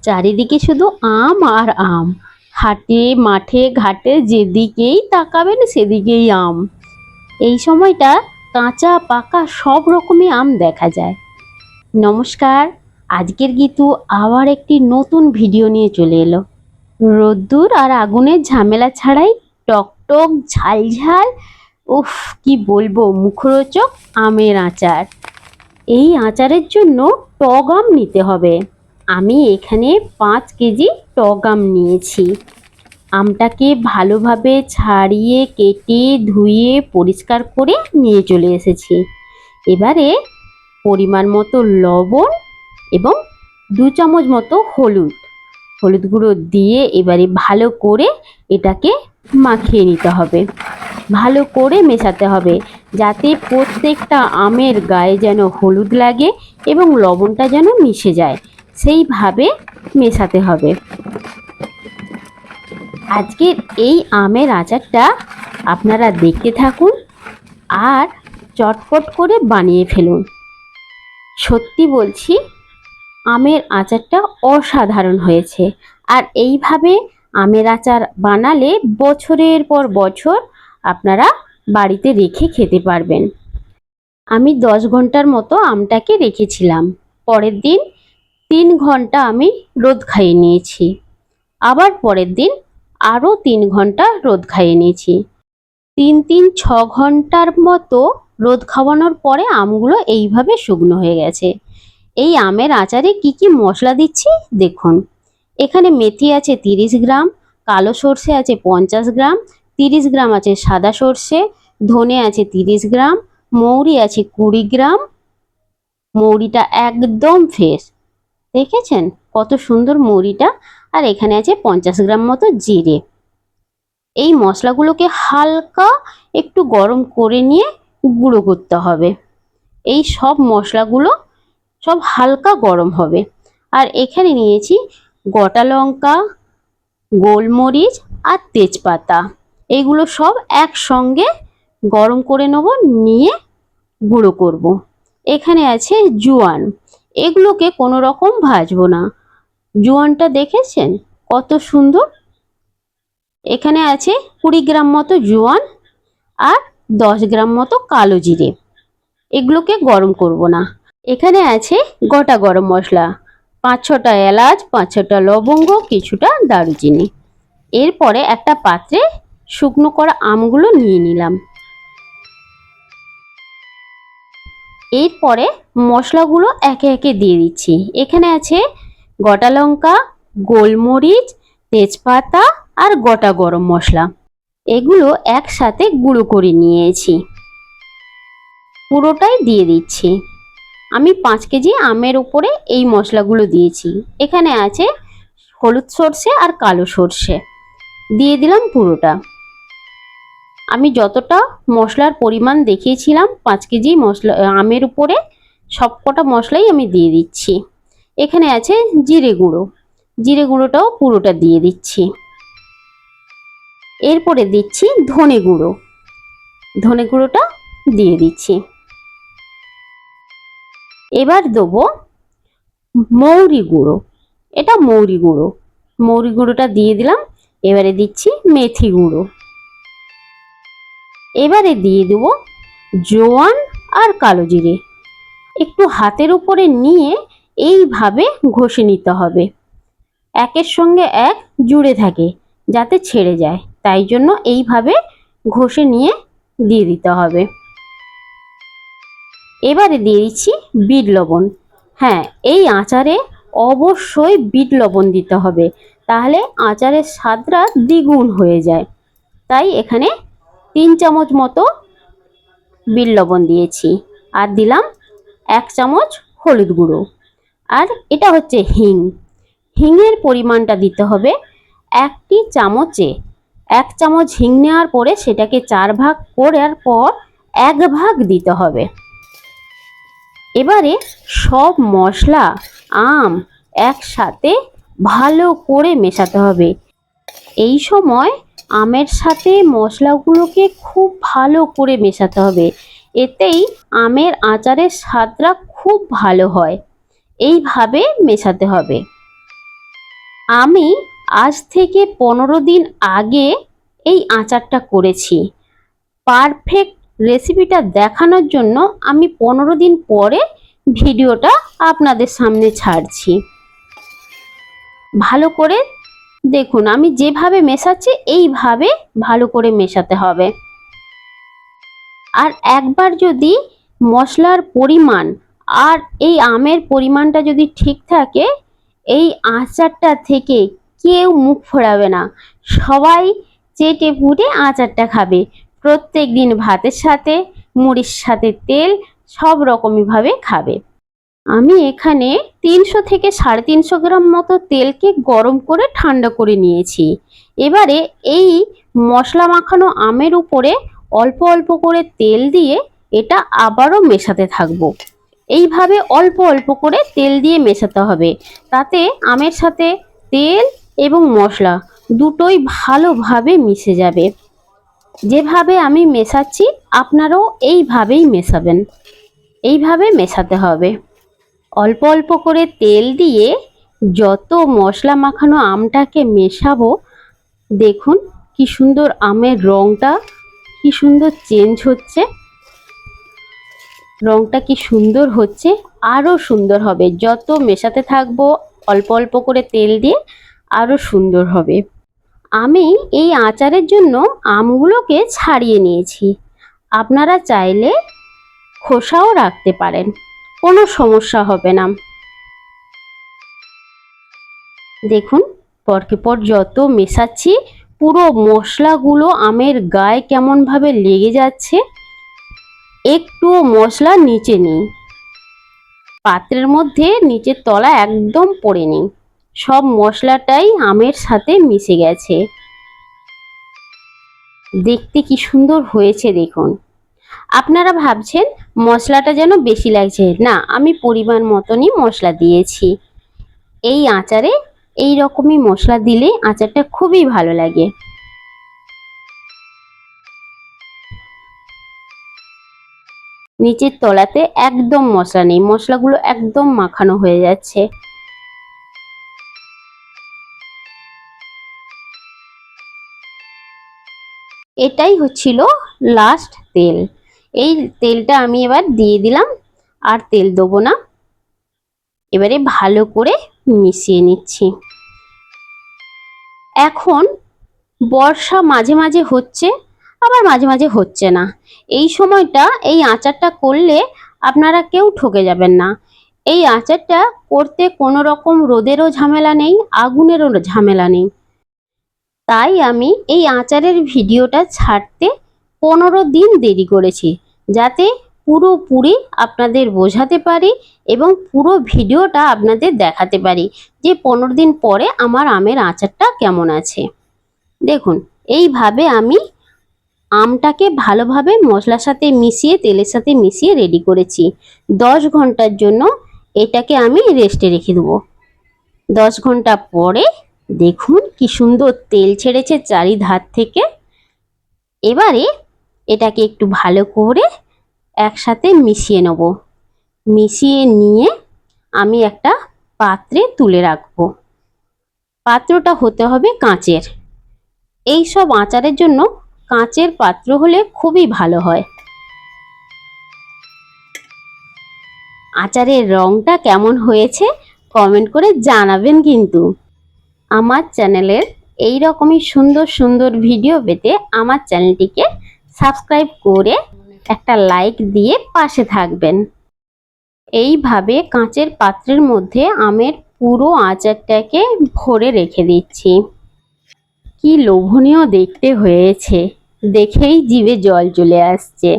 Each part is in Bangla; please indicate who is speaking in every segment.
Speaker 1: চারিদিকে শুধু আম আর আম। হাটে মাঠে ঘাটে যেদিকেই তাকাবেন সেদিকেই আম। এই সময়টা কাঁচা পাকা সব রকমই আম দেখা যায়। নমস্কার, আজকের গীতু আবার একটি নতুন ভিডিও নিয়ে চলে এলো। রোদ্দুর আর আগুনের ঝামেলা ছাড়াই টকটক ঝালঝাল, উফ কি বলবো, মুখরোচক আমের আচার। এই আচারের জন্য টক আম নিতে হবে। আমি এখানে 5 কেজি টক আম নিয়েছি। আমটাকে ভালোভাবে ছাড়িয়ে কেটে ধুয়ে পরিষ্কার করে নিয়ে চলে এসেছি। এবারে পরিমাণ মতো লবণ এবং 2 চামচ মতো হলুদ গুঁড়ো দিয়ে এবারে ভালো করে এটাকে মাখিয়ে নিতে হবে। ভালো করে মেশাতে হবে যাতে প্রত্যেকটা আমের গায়ে যেন হলুদ লাগে এবং লবণটা যেন মিশে যায়, সেইভাবে মেশাতে হবে। আজকের এই আমের আচারটা আপনারা দেখতে থাকুন আর চটপট করে বানিয়ে ফেলুন। সত্যি বলছি, আমের আচারটা অসাধারণ হয়েছে। আর এইভাবে আমের আচার বানালে বছরের পর বছর আপনারা বাড়িতে রেখে খেতে পারবেন। আমি 10 ঘন্টার মতো আমটাকে রেখেছিলাম। পরের দিন 3 ঘন্টা আমি রোদ খাইয়ে নিয়েছি। আবার পরের দিন আরও 3 ঘন্টা রোদ খাইয়ে নিয়েছি। 6 ঘন্টার মতো রোদ খাওয়ানোর পরে আমগুলো এইভাবে শুকনো হয়ে গেছে। এই আমের আচারে কি কি মশলা দিচ্ছি দেখুন। এখানে মেথি আছে 30 গ্রাম, কালো সর্ষে আছে 50 গ্রাম, 30 গ্রাম আছে সাদা সর্ষে, ধনে আছে 30 গ্রাম, মৌরি আছে 20 গ্রাম। মৌরিটা একদম ফ্রেশ, দেখেছেন কত সুন্দর মৌরিটা। আর এখানে আছে 50 গ্রাম মতো জিরে। এই মশলাগুলোকে হালকা একটু গরম করে নিয়ে গুঁড়ো করতে হবে। এই সব মশলাগুলো সব হালকা গরম হবে। আর এখানে নিয়েছি গোটা লঙ্কা, গোলমরিচ আর তেজপাতা। এইগুলো সব একসঙ্গে গরম করে নেব, নিয়ে গুঁড়ো করব। এখানে আছে জোয়ান, এগুলোকে কোনো রকম ভাজবো না। জোয়ানটা দেখেছেন কত সুন্দর। এখানে আছে 20 গ্রাম মতো জোয়ান আর 10 গ্রাম মতো কালো জিরে, এগুলোকে গরম করব না। এখানে আছে গোটা গরম মশলা, 5-6টা এলাচ, 5-6টা লবঙ্গ, কিছুটা দারুচিনি। এরপরে একটা পাত্রে শুকনো করা আমগুলো নিয়ে নিলাম। এরপরে মশলাগুলো একে একে দিয়ে দিচ্ছি। এখানে আছে গোটা লঙ্কা, গোলমরিচ, তেজপাতা আর গোটা গরম মশলা। এগুলো একসাথে গুঁড়ো করে নিয়েছি, পুরোটাই দিয়ে দিচ্ছি। আমি 5 কেজি আমের উপরে এই মশলাগুলো দিয়েছি। এখানে আছে হলুদ সর্ষে আর কালো সর্ষে, দিয়ে দিলাম পুরোটা। আমি যতটা মশলার পরিমাণ দেখিয়েছিলাম 5 কেজি মশলা আমের উপরে, সবকটা মশলাই আমি দিয়ে দিচ্ছি। এখানে আছে জিরে গুঁড়ো, জিরে গুঁড়োটাও পুরোটা দিয়ে দিচ্ছি। এরপরে দিচ্ছি ধনে গুঁড়ো, ধনে গুঁড়োটা দিয়ে দিচ্ছি। এবার দেবো মৌরি গুঁড়ো, এটা মৌরি গুঁড়ো, মৌরি গুঁড়োটা দিয়ে দিলাম। এবারে দিচ্ছি মেথি গুঁড়ো। এবারে দিয়ে দেবো জোয়ান আর কালো জিরে। একটু হাতের উপরে নিয়ে এইভাবে ঘষে নিতে হবে, একের সঙ্গে এক জুড়ে থাকে যাতে ছেড়ে যায়, তাই জন্য এইভাবে ঘষে নিয়ে দিয়ে দিতে হবে। এবারে দিয়ে দিচ্ছি বিট লবণ। হ্যাঁ, এই আচারে অবশ্যই বিট লবণ দিতে হবে, তাহলে আচারের স্বাদটা দ্বিগুণ হয়ে যায়। তাই এখানে 3 চামচ মতো বিট লবণ দিয়েছি। আর দিলাম 1 চামচ হলুদ গুঁড়ো। আর এটা হচ্ছে হিং, হিংয়ের পরিমাণটা দিতে হবে 1 চামচে। 1 চামচ হিং নেওয়ার পরে সেটাকে 4 ভাগ করার পর 1 ভাগ দিতে হবে। এবারে সব মশলা আম একসাথে ভালো করে মেশাতে হবে। এই সময় আমের সাথে মশলাগুলোকে খুব ভালো করে মেশাতে হবে, এতেই আমের আচারের স্বাদটা খুব ভালো হয়। এইভাবে মেশাতে হবে। আমি আজ থেকে 15 দিন আগে এই আচারটা করেছি। পারফেক্ট রেসিপিটা দেখানোর জন্য আমি 15 দিন পরে ভিডিওটা আপনাদের সামনে ছাড়ছি। ভালো করে দেখুন, আমি যেভাবে মেশাচ্ছি এইভাবে ভালো করে মেশাতে হবে। আর একবার যদি মশলার পরিমাণ আর এই আমের পরিমাণটা যদি ঠিক থাকে, এই আচারটা থেকে কেউ মুখ ফোরাবে না। সবাই চেটে পুটে আচারটা খাবে। প্রত্যেক দিন ভাতের সাথে, মুড়ির সাথে তেল, সব রকমভাবে খাবে। আমি এখানে 300 থেকে 350 গ্রাম মতো তেলকে গরম করে ঠান্ডা করে নিয়েছি। এবারে এই মশলা মাখানো আমের উপরে অল্প অল্প করে তেল দিয়ে এটা আবারও মেশাতে থাকবো। এইভাবে অল্প অল্প করে তেল দিয়ে মেশাতে হবে, তাতে আমের সাথে তেল এবং মশলা দুটোই ভালোভাবে মিশে যাবে। যেভাবে আমি মেশাচ্ছি আপনারাও এইভাবেই মেশাবেন। এইভাবে মেশাতে হবে। অল্প অল্প করে তেল দিয়ে যত মশলা মাখানো আমটাকে মেশাবো, দেখুন কি সুন্দর আমের রংটা কি সুন্দর চেঞ্জ হচ্ছে। রংটা কি সুন্দর হচ্ছে, আরও সুন্দর হবে যত মেশাতে থাকবো অল্প অল্প করে তেল দিয়ে, আরও সুন্দর হবে। আমি এই আচারের জন্য আমগুলোকে ছাড়িয়ে নিয়েছি। আপনারা চাইলে খোসাও রাখতে পারেন, কোনো সমস্যা হবে না। দেখুন পরকে পর যত মেশাচ্ছি পুরো মশলাগুলো আমের গায়ে কেমনভাবে লেগে যাচ্ছে। একটুও মশলা নিচে নেই, পাত্রের মধ্যে নিচের তলা একদম পড়েনি। সব মশলাটাই আমের সাথে মিশে গেছে। দেখতে কি সুন্দর হয়েছে দেখুন। আপনারা ভাবছেন মশলাটা যেন বেশি লাগছে, না, আমি পরিমাণ মতনই মশলা দিয়েছি। এই আচারে এই রকমই মশলা দিলে আচারটা খুবই ভালো লাগে। নিচের তলাতে একদম মশলা নেই, মশলাগুলো একদম মাখানো হয়ে যাচ্ছে। এটাই হচ্ছিল লাস্ট তেল। এই তেলটা আমি এবার দিয়ে দিলাম, আর তেল দেবো না। এবারে ভালো করে মিশিয়ে নিচ্ছি। এখন বর্ষা মাঝে মাঝে হচ্ছে, আবার মাঝে মাঝে হচ্ছে না। এই সময়টা এই আচারটা করলে আপনারা কেউ ঠকে যাবেন না। এই আচারটা করতে কোনো রকম রোদেরও ঝামেলা নেই, আগুনেরও ঝামেলা নেই। তাই আমি এই আচারের ভিডিওটা ছাড়তে 15 দিন দেরি করেছি, যাতে পুরোপুরি আপনাদের বোঝাতে পারি এবং পুরো ভিডিওটা আপনাদের দেখাতে পারি যে 15 দিন পরে আমার আমের আচারটা কেমন আছে। দেখুন এইভাবে আমি আমটাকে ভালোভাবে মশলার সাথে মিশিয়ে তেলের সাথে মিশিয়ে রেডি করেছি। 10 ঘন্টার জন্য এটাকে আমি রেস্টে রেখে দেবো। 10 ঘন্টা পরে দেখুন কি সুন্দর তেল ছেড়েছে চারিধার থেকে। এবারে এটাকে একটু ভালো করে একসাথে মিশিয়ে নেব। মিশিয়ে নিয়ে আমি একটা পাত্রে তুলে রাখবো। পাত্রটা হতে হবে কাঁচের। এই সব আচারের জন্য কাঁচের পাত্র হলে খুবই ভালো হয়। আচারের রংটা কেমন হয়েছে কমেন্ট করে জানাবেন কিন্তু। আমার চ্যানেলের এই রকমই সুন্দর সুন্দর ভিডিও পেতে আমার চ্যানেলটিকে সাবস্ক্রাইব করে একটা লাইক দিয়ে পাশে থাকবেন। এইভাবে কাঁচের পাত্রের মধ্যে আমের পুরো আচারটাকে ভরে রেখে দিচ্ছি। কি লোভনীয় দেখতে হয়েছে, দেখেই জিভে জল চলে আসছে।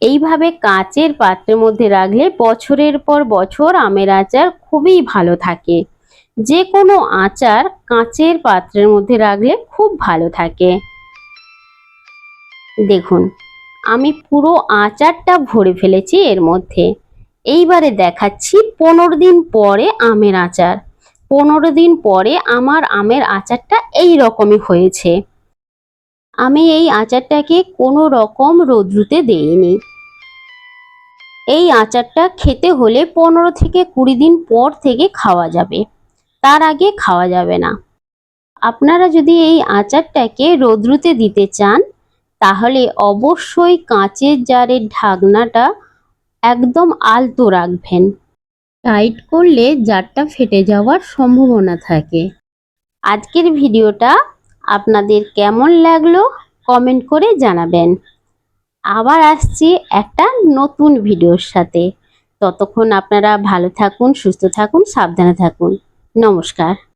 Speaker 1: এইভাবে কাঁচের পাত্রের মধ্যে রাখলে বছরের পর বছর আমের আচার খুবই ভালো থাকে। যে কোনো আচার কাঁচের পাত্রের মধ্যে রাখলে খুব ভালো থাকে। দেখুন আমি পুরো আচারটা ভরে ফেলেছি এর মধ্যে। এইবারে দেখাচ্ছি 15 দিন পরে আমের আচার। 15 দিন পরে আমার আমের আচারটা এই রকমই হয়েছে। আমি এই আচারটাকে কোনো রকম রোদ্রুতে দেইনি। এই আচারটা খেতে হলে 15 থেকে 20 দিন পর থেকে খাওয়া যাবে। তার আগে খাওয়া যাবে না। আপনারা যদি এই আচারটাকে রোদ্রুতে দিতে চান তাহলে অবশ্যই কাঁচের জারের ঢাকনাটা একদম আলতো রাখবেন। টাইট করলে জারটা ফেটে যাওয়ার সম্ভাবনা থাকে। আজকের ভিডিওটা আপনাদের কেমন লাগলো কমেন্ট করে জানাবেন। আবার আসছি একটা নতুন ভিডিওর সাথে। ততক্ষণ আপনারা ভালো থাকুন, সুস্থ থাকুন, সাবধানে থাকুন। নমস্কার।